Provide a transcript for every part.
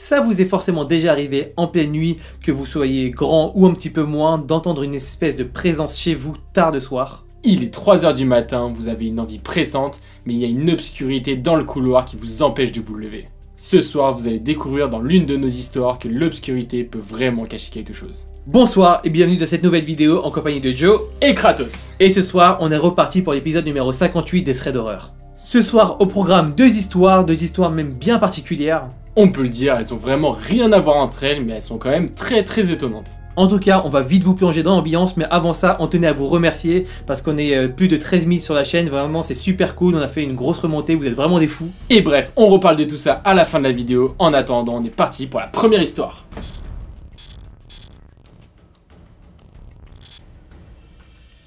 Ça vous est forcément déjà arrivé en pleine nuit, que vous soyez grand ou un petit peu moins, d'entendre une espèce de présence chez vous tard de soir. Il est 3 h du matin, vous avez une envie pressante, mais il y a une obscurité dans le couloir qui vous empêche de vous lever. Ce soir, vous allez découvrir dans l'une de nos histoires que l'obscurité peut vraiment cacher quelque chose. Bonsoir et bienvenue dans cette nouvelle vidéo en compagnie de Joe et Kratos. Et ce soir, on est reparti pour l'épisode numéro 58des Threads d'horreur. Ce soir, au programme, deux histoires même bien particulières. On peut le dire, elles ont vraiment rien à voir entre elles, mais elles sont quand même très étonnantes. En tout cas, on va vite vous plonger dans l'ambiance, mais avant ça, on tenait à vous remercier parce qu'on est plus de 13 000 sur la chaîne, vraiment c'est super cool, on a fait une grosse remontée, vous êtes vraiment des fous. Et bref, on reparle de tout ça à la fin de la vidéo. En attendant, on est parti pour la première histoire.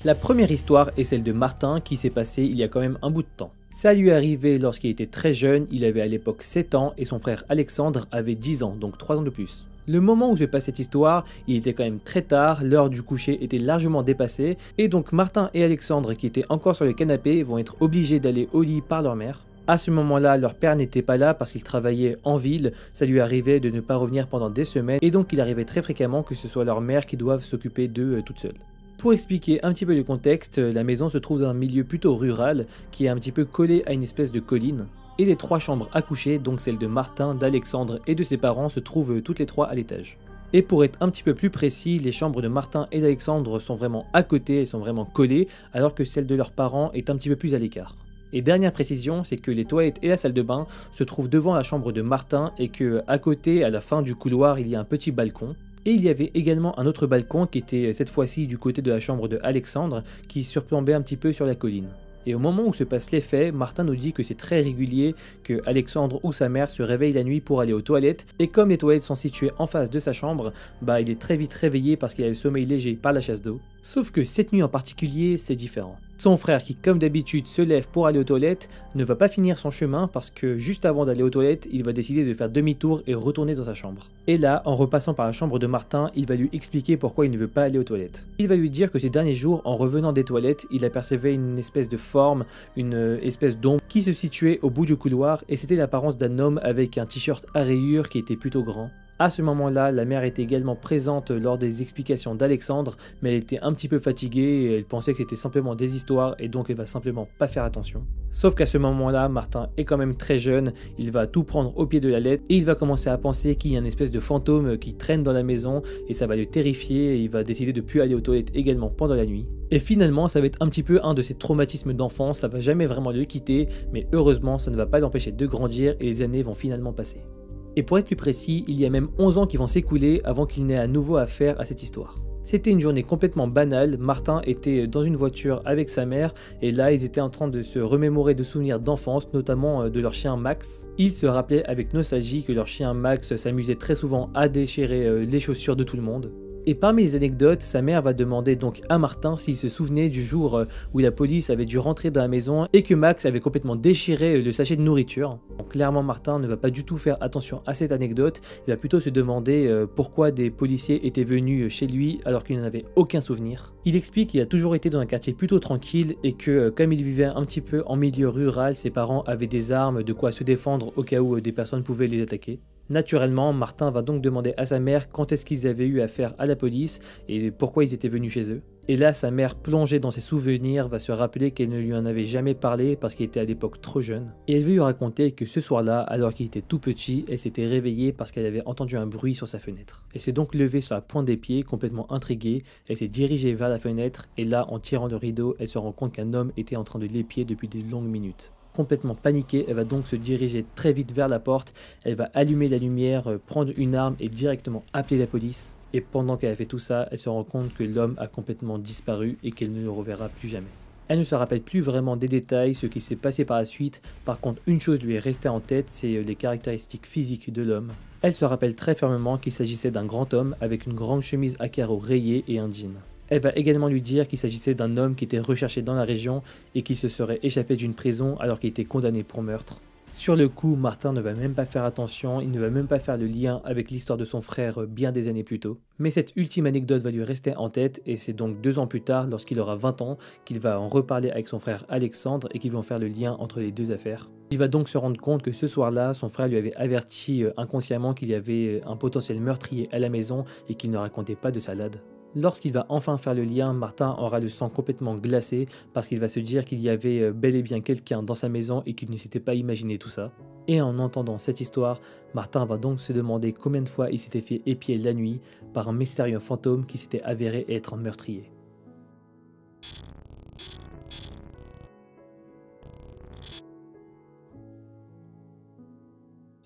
La première histoire est celle de Martin qui s'est passée il y a quand même un bout de temps. Ça lui est arrivé lorsqu'il était très jeune, il avait à l'époque 7 ans et son frère Alexandre avait 10 ans, donc 3 ans de plus. Le moment où se passe cette histoire, il était quand même très tard, l'heure du coucher était largement dépassée et donc Martin et Alexandre qui étaient encore sur le canapé vont être obligés d'aller au lit par leur mère. À ce moment-là, leur père n'était pas là parce qu'il travaillait en ville, ça lui arrivait de ne pas revenir pendant des semaines et donc il arrivait très fréquemment que ce soit leur mère qui doive s'occuper d'eux toute seule. Pour expliquer un petit peu le contexte, la maison se trouve dans un milieu plutôt rural qui est un petit peu collé à une espèce de colline. Et les 3 chambres à coucher, donc celles de Martin, d'Alexandre et de ses parents, se trouvent toutes les 3 à l'étage. Et pour être un petit peu plus précis, les chambres de Martin et d'Alexandre sont vraiment à côté, elles sont vraiment collées, alors que celle de leurs parents est un petit peu plus à l'écart. Et dernière précision, c'est que les toilettes et la salle de bain se trouvent devant la chambre de Martin et que à côté, à la fin du couloir, il y a un petit balcon. Et il y avait également un autre balcon qui était cette fois-ci du côté de la chambre de Alexandre qui surplombait un petit peu sur la colline. Et au moment où se passe les faits, Martin nous dit que c'est très régulier que Alexandre ou sa mère se réveille la nuit pour aller aux toilettes et comme les toilettes sont situées en face de sa chambre, il est très vite réveillé parce qu'il a le sommeil léger par la chasse d'eau. Sauf que cette nuit en particulier, c'est différent. Son frère qui comme d'habitude se lève pour aller aux toilettes ne va pas finir son chemin parce que juste avant d'aller aux toilettes, il va décider de faire demi-tour et retourner dans sa chambre. Et là, en repassant par la chambre de Martin, il va lui expliquer pourquoi il ne veut pas aller aux toilettes. Il va lui dire que ces derniers jours, en revenant des toilettes, il apercevait une espèce de forme, une espèce d'ombre qui se situait au bout du couloir et c'était l'apparence d'un homme avec un t-shirt à rayures qui était plutôt grand. À ce moment-là, la mère était également présente lors des explications d'Alexandre, mais elle était un petit peu fatiguée et elle pensait que c'était simplement des histoires et donc elle va simplement pas faire attention. Sauf qu'à ce moment-là, Martin est quand même très jeune, il va tout prendre au pied de la lettre et il va commencer à penser qu'il y a une espèce de fantôme qui traîne dans la maison et ça va le terrifier et il va décider de plus aller aux toilettes également pendant la nuit. Et finalement, ça va être un petit peu un de ses traumatismes d'enfance, ça va jamais vraiment le quitter, mais heureusement, ça ne va pas l'empêcher de grandir et les années vont finalement passer. Et pour être plus précis, il y a même 11 ans qui vont s'écouler avant qu'il n'ait à nouveau affaire à cette histoire. C'était une journée complètement banale, Martin était dans une voiture avec sa mère et là ils étaient en train de se remémorer de souvenirs d'enfance, notamment de leur chien Max. Ils se rappelaient avec nostalgie que leur chien Max s'amusait très souvent à déchirer les chaussures de tout le monde. Et parmi les anecdotes, sa mère va demander donc à Martin s'il se souvenait du jour où la police avait dû rentrer dans la maison et que Max avait complètement déchiré le sachet de nourriture. Donc clairement Martin ne va pas du tout faire attention à cette anecdote, il va plutôt se demander pourquoi des policiers étaient venus chez lui alors qu'il n'en avait aucun souvenir. Il explique qu'il a toujours été dans un quartier plutôt tranquille et que comme il vivait un petit peu en milieu rural, ses parents avaient des armes, de quoi se défendre au cas où des personnes pouvaient les attaquer. Naturellement, Martin va donc demander à sa mère quand est-ce qu'ils avaient eu affaire à la police et pourquoi ils étaient venus chez eux. Et là, sa mère, plongée dans ses souvenirs, va se rappeler qu'elle ne lui en avait jamais parlé parce qu'il était à l'époque trop jeune. Et elle veut lui raconter que ce soir-là, alors qu'il était tout petit, elle s'était réveillée parce qu'elle avait entendu un bruit sur sa fenêtre. Elle s'est donc levée sur la pointe des pieds, complètement intriguée, elle s'est dirigée vers la fenêtre et là, en tirant le rideau, elle se rend compte qu'un homme était en train de l'épier depuis de longues minutes. Complètement paniquée, elle va donc se diriger très vite vers la porte, elle va allumer la lumière, prendre une arme et directement appeler la police. Et pendant qu'elle a fait tout ça, elle se rend compte que l'homme a complètement disparu et qu'elle ne le reverra plus jamais. Elle ne se rappelle plus vraiment des détails, ce qui s'est passé par la suite. Par contre, une chose lui est restée en tête, c'est les caractéristiques physiques de l'homme. Elle se rappelle très fermement qu'il s'agissait d'un grand homme avec une grande chemise à carreaux rayée et un jean. Elle va également lui dire qu'il s'agissait d'un homme qui était recherché dans la région et qu'il se serait échappé d'une prison alors qu'il était condamné pour meurtre. Sur le coup, Martin ne va même pas faire attention, il ne va même pas faire le lien avec l'histoire de son frère bien des années plus tôt. Mais cette ultime anecdote va lui rester en tête et c'est donc 2 ans plus tard, lorsqu'il aura 20 ans, qu'il va en reparler avec son frère Alexandre et qu'ils vont faire le lien entre les deux affaires. Il va donc se rendre compte que ce soir-là, son frère lui avait averti inconsciemment qu'il y avait un potentiel meurtrier à la maison et qu'il ne racontait pas de salade. Lorsqu'il va enfin faire le lien, Martin aura le sang complètement glacé parce qu'il va se dire qu'il y avait bel et bien quelqu'un dans sa maison et qu'il ne s'était pas imaginé tout ça. Et en entendant cette histoire, Martin va donc se demander combien de fois il s'était fait épier la nuit par un mystérieux fantôme qui s'était avéré être un meurtrier.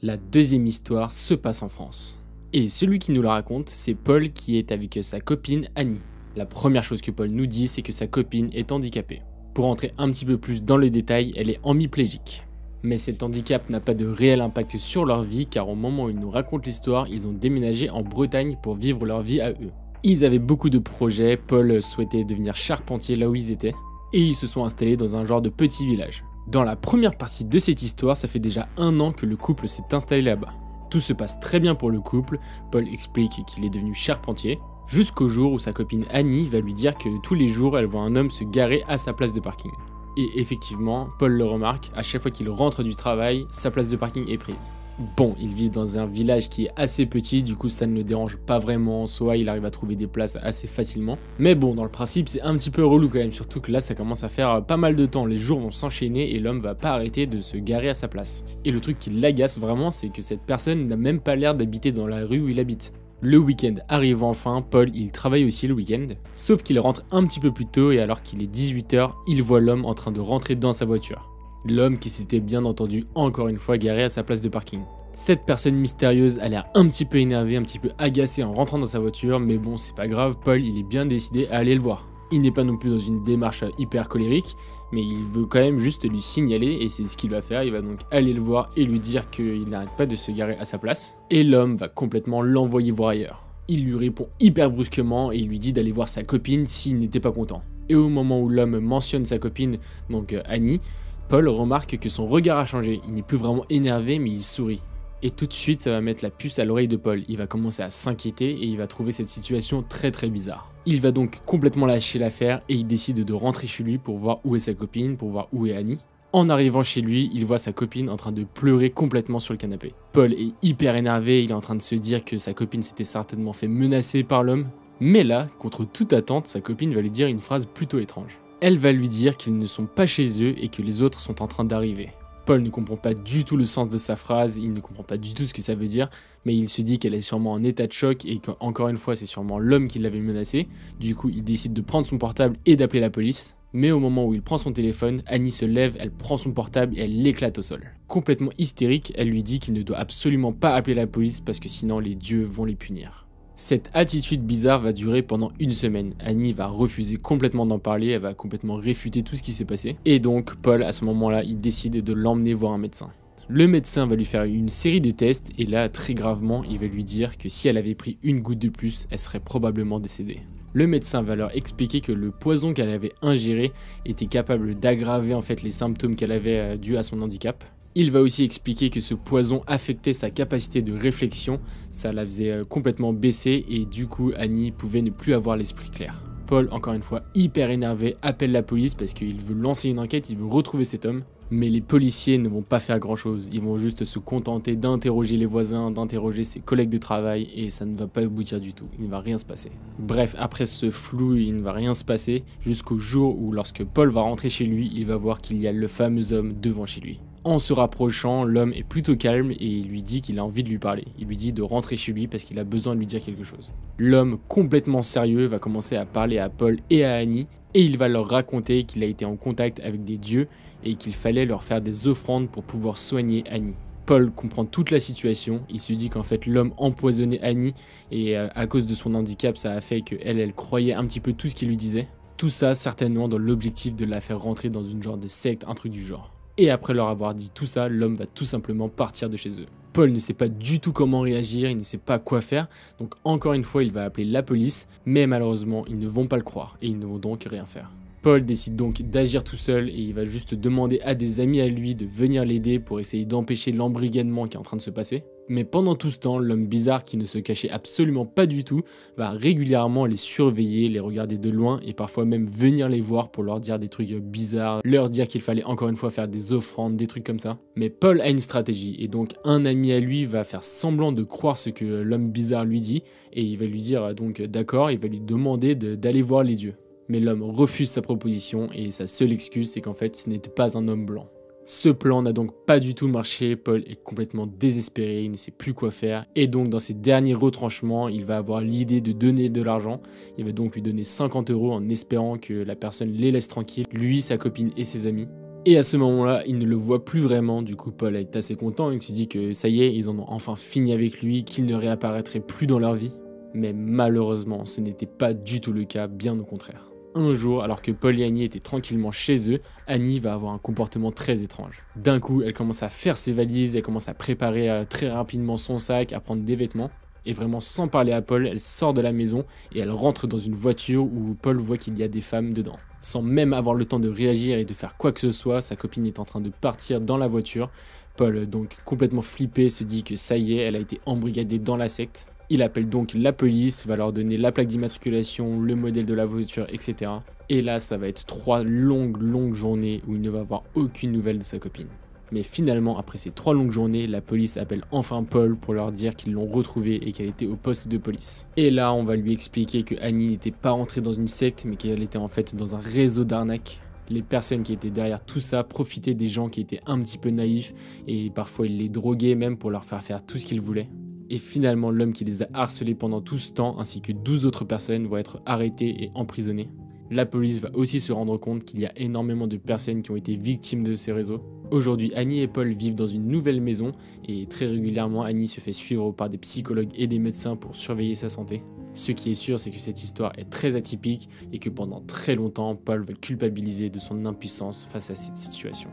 La deuxième histoire se passe en France. Et celui qui nous la raconte, c'est Paul qui est avec sa copine Annie. La première chose que Paul nous dit, c'est que sa copine est handicapée. Pour entrer un petit peu plus dans le détail, elle est hémiplégique. Mais cet handicap n'a pas de réel impact sur leur vie car au moment où ils nous racontent l'histoire, ils ont déménagé en Bretagne pour vivre leur vie à eux. Ils avaient beaucoup de projets, Paul souhaitait devenir charpentier là où ils étaient, et ils se sont installés dans un genre de petit village. Dans la première partie de cette histoire, ça fait déjà 1 an que le couple s'est installé là-bas. Tout se passe très bien pour le couple, Paul explique qu'il est devenu charpentier, jusqu'au jour où sa copine Annie va lui dire que tous les jours elle voit un homme se garer à sa place de parking. Et effectivement, Paul le remarque, à chaque fois qu'il rentre du travail, sa place de parking est prise. Bon, il vit dans un village qui est assez petit, du coup ça ne le dérange pas vraiment en soi, il arrive à trouver des places assez facilement. Mais bon, dans le principe c'est un petit peu relou quand même, surtout que là ça commence à faire pas mal de temps, les jours vont s'enchaîner et l'homme va pas arrêter de se garer à sa place. Et le truc qui l'agace vraiment, c'est que cette personne n'a même pas l'air d'habiter dans la rue où il habite. Le week-end arrive enfin, Paul il travaille aussi le week-end, sauf qu'il rentre un petit peu plus tôt et alors qu'il est 18 h, il voit l'homme en train de rentrer dans sa voiture. L'homme qui s'était bien entendu encore une fois garé à sa place de parking. Cette personne mystérieuse a l'air un petit peu énervée, un petit peu agacée en rentrant dans sa voiture, mais bon c'est pas grave, Paul il est bien décidé à aller le voir. Il n'est pas non plus dans une démarche hyper colérique, mais il veut quand même juste lui signaler et c'est ce qu'il va faire, il va donc aller le voir et lui dire qu'il n'arrête pas de se garer à sa place. Et l'homme va complètement l'envoyer voir ailleurs. Il lui répond hyper brusquement et il lui dit d'aller voir sa copine s'il n'était pas content. Et au moment où l'homme mentionne sa copine, donc Annie, Paul remarque que son regard a changé, il n'est plus vraiment énervé mais il sourit. Et tout de suite ça va mettre la puce à l'oreille de Paul, il va commencer à s'inquiéter et il va trouver cette situation très bizarre. Il va donc complètement lâcher l'affaire et il décide de rentrer chez lui pour voir où est sa copine, pour voir où est Annie. En arrivant chez lui, il voit sa copine en train de pleurer complètement sur le canapé. Paul est hyper énervé, il est en train de se dire que sa copine s'était certainement fait menacer par l'homme. Mais là, contre toute attente, sa copine va lui dire une phrase plutôt étrange. Elle va lui dire qu'ils ne sont pas chez eux et que les autres sont en train d'arriver. Paul ne comprend pas du tout le sens de sa phrase, il ne comprend pas du tout ce que ça veut dire, mais il se dit qu'elle est sûrement en état de choc et qu'encore une fois c'est sûrement l'homme qui l'avait menacé. Du coup il décide de prendre son portable et d'appeler la police. Mais au moment où il prend son téléphone, Annie se lève, elle prend son portable et elle l'éclate au sol. Complètement hystérique, elle lui dit qu'il ne doit absolument pas appeler la police parce que sinon les dieux vont les punir. Cette attitude bizarre va durer pendant 1 semaine. Annie va refuser complètement d'en parler, elle va complètement réfuter tout ce qui s'est passé. Et donc Paul à ce moment-là, il décide de l'emmener voir un médecin. Le médecin va lui faire une série de tests et là très gravement il va lui dire que si elle avait pris 1 goutte de plus, elle serait probablement décédée. Le médecin va leur expliquer que le poison qu'elle avait ingéré était capable d'aggraver en fait les symptômes qu'elle avait dus à son handicap. Il va aussi expliquer que ce poison affectait sa capacité de réflexion, ça la faisait complètement baisser et du coup Annie pouvait ne plus avoir l'esprit clair. Paul, encore une fois hyper énervé, appelle la police parce qu'il veut lancer une enquête, il veut retrouver cet homme. Mais les policiers ne vont pas faire grand chose, ils vont juste se contenter d'interroger les voisins, d'interroger ses collègues de travail et ça ne va pas aboutir du tout, il ne va rien se passer. Bref, après ce flou, il ne va rien se passer jusqu'au jour où lorsque Paul va rentrer chez lui, il va voir qu'il y a le fameux homme devant chez lui. En se rapprochant, l'homme est plutôt calme et il lui dit qu'il a envie de lui parler. Il lui dit de rentrer chez lui parce qu'il a besoin de lui dire quelque chose. L'homme, complètement sérieux, va commencer à parler à Paul et à Annie et il va leur raconter qu'il a été en contact avec des dieux et qu'il fallait leur faire des offrandes pour pouvoir soigner Annie. Paul comprend toute la situation, il se dit qu'en fait l'homme empoisonnait Annie et à cause de son handicap ça a fait qu'elle croyait un petit peu tout ce qu'il lui disait. Tout ça certainement dans l'objectif de la faire rentrer dans une genre de secte, un truc du genre. Et après leur avoir dit tout ça, l'homme va tout simplement partir de chez eux. Paul ne sait pas du tout comment réagir, il ne sait pas quoi faire, donc encore une fois il va appeler la police, mais malheureusement ils ne vont pas le croire et ils ne vont donc rien faire. Paul décide donc d'agir tout seul et il va juste demander à des amis à lui de venir l'aider pour essayer d'empêcher l'embrigadement qui est en train de se passer. Mais pendant tout ce temps, l'homme bizarre qui ne se cachait absolument pas du tout va régulièrement les surveiller, les regarder de loin et parfois même venir les voir pour leur dire des trucs bizarres, leur dire qu'il fallait encore une fois faire des offrandes, des trucs comme ça. Mais Paul a une stratégie et donc un ami à lui va faire semblant de croire ce que l'homme bizarre lui dit et il va lui dire donc d'accord, il va lui demander d'aller voir les dieux. Mais l'homme refuse sa proposition et sa seule excuse c'est qu'en fait ce n'était pas un homme blanc. Ce plan n'a donc pas du tout marché, Paul est complètement désespéré, il ne sait plus quoi faire et donc dans ses derniers retranchements, il va avoir l'idée de donner de l'argent. Il va donc lui donner 50 € en espérant que la personne les laisse tranquilles, lui, sa copine et ses amis. Et à ce moment-là, il ne le voit plus vraiment, du coup Paul est assez content, il se dit que ça y est, ils en ont enfin fini avec lui, qu'il ne réapparaîtrait plus dans leur vie. Mais malheureusement, ce n'était pas du tout le cas, bien au contraire. Un jour, alors que Paul et Annie étaient tranquillement chez eux, Annie va avoir un comportement très étrange. D'un coup, elle commence à faire ses valises, elle commence à préparer très rapidement son sac, à prendre des vêtements. Et vraiment sans parler à Paul, elle sort de la maison et elle rentre dans une voiture où Paul voit qu'il y a des femmes dedans. Sans même avoir le temps de réagir et de faire quoi que ce soit, sa copine est en train de partir dans la voiture. Paul, donc complètement flippé, se dit que ça y est, elle a été embrigadée dans la secte. Il appelle donc la police, va leur donner la plaque d'immatriculation, le modèle de la voiture, etc. Et là, ça va être 3 longues journées où il ne va avoir aucune nouvelle de sa copine. Mais finalement, après ces 3 longues journées, la police appelle enfin Paul pour leur dire qu'ils l'ont retrouvée et qu'elle était au poste de police. Et là, on va lui expliquer que Annie n'était pas rentrée dans une secte, mais qu'elle était en fait dans un réseau d'arnaques. Les personnes qui étaient derrière tout ça profitaient des gens qui étaient un petit peu naïfs et parfois ils les droguaient même pour leur faire tout ce qu'ils voulaient. Et finalement, l'homme qui les a harcelés pendant tout ce temps, ainsi que 12 autres personnes, vont être arrêtées et emprisonnées. La police va aussi se rendre compte qu'il y a énormément de personnes qui ont été victimes de ces réseaux. Aujourd'hui, Annie et Paul vivent dans une nouvelle maison et très régulièrement, Annie se fait suivre par des psychologues et des médecins pour surveiller sa santé. Ce qui est sûr, c'est que cette histoire est très atypique et que pendant très longtemps, Paul va culpabiliser de son impuissance face à cette situation.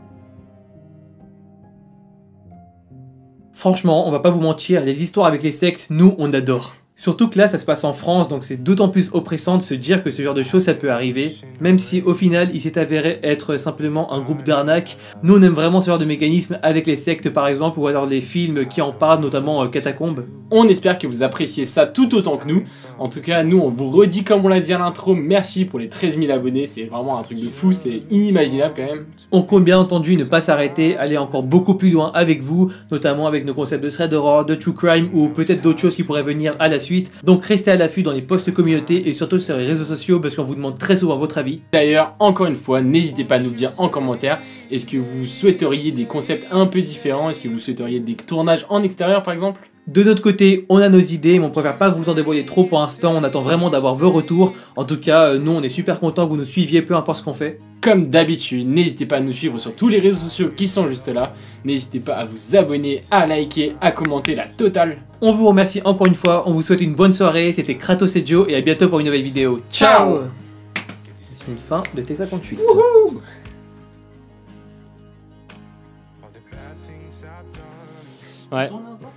Franchement, on va pas vous mentir, les histoires avec les sectes, nous, on adore. Surtout que là, ça se passe en France, donc c'est d'autant plus oppressant de se dire que ce genre de choses, ça peut arriver. Même si, au final, il s'est avéré être simplement un groupe d'arnaques. Nous, on aime vraiment ce genre de mécanisme avec les sectes, par exemple, ou alors les films qui en parlent, notamment Catacombes. On espère que vous appréciez ça tout autant que nous. En tout cas, nous, on vous redit comme on l'a dit à l'intro, merci pour les 13 000 abonnés. C'est vraiment un truc de fou, c'est inimaginable quand même. On compte bien entendu ne pas s'arrêter, aller encore beaucoup plus loin avec vous, notamment avec nos concepts de thread horror, de true crime, ou peut-être d'autres choses qui pourraient venir à la suite. Donc restez à l'affût dans les posts communautés et surtout sur les réseaux sociaux parce qu'on vous demande très souvent votre avis. D'ailleurs, encore une fois, n'hésitez pas à nous dire en commentaire, est-ce que vous souhaiteriez des concepts un peu différents? Est-ce que vous souhaiteriez des tournages en extérieur par exemple? De notre côté, on a nos idées, mais on préfère pas vous en dévoiler trop pour l'instant, on attend vraiment d'avoir vos retours. En tout cas, nous on est super contents que vous nous suiviez, peu importe ce qu'on fait. Comme d'habitude, n'hésitez pas à nous suivre sur tous les réseaux sociaux qui sont juste là. N'hésitez pas à vous abonner, à liker, à commenter la totale. On vous remercie encore une fois, on vous souhaite une bonne soirée, c'était Kratos et Joe et à bientôt pour une nouvelle vidéo. Ciao. C'est une fin de T58. Wouhou.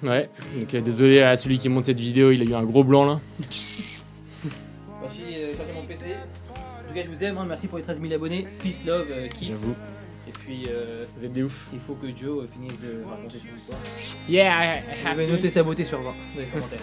Ouais, donc désolé à celui qui monte cette vidéo, il a eu un gros blanc là. Merci de charger mon PC. En tout cas, je vous aime, hein. Merci pour les 13 000 abonnés. Peace, love, kiss. J'avoue. Et puis, Vous êtes des ouf. il faut que Joe finisse de raconter son histoire. Yeah, I Il have va to. noter sa beauté sur 20 dans les commentaires.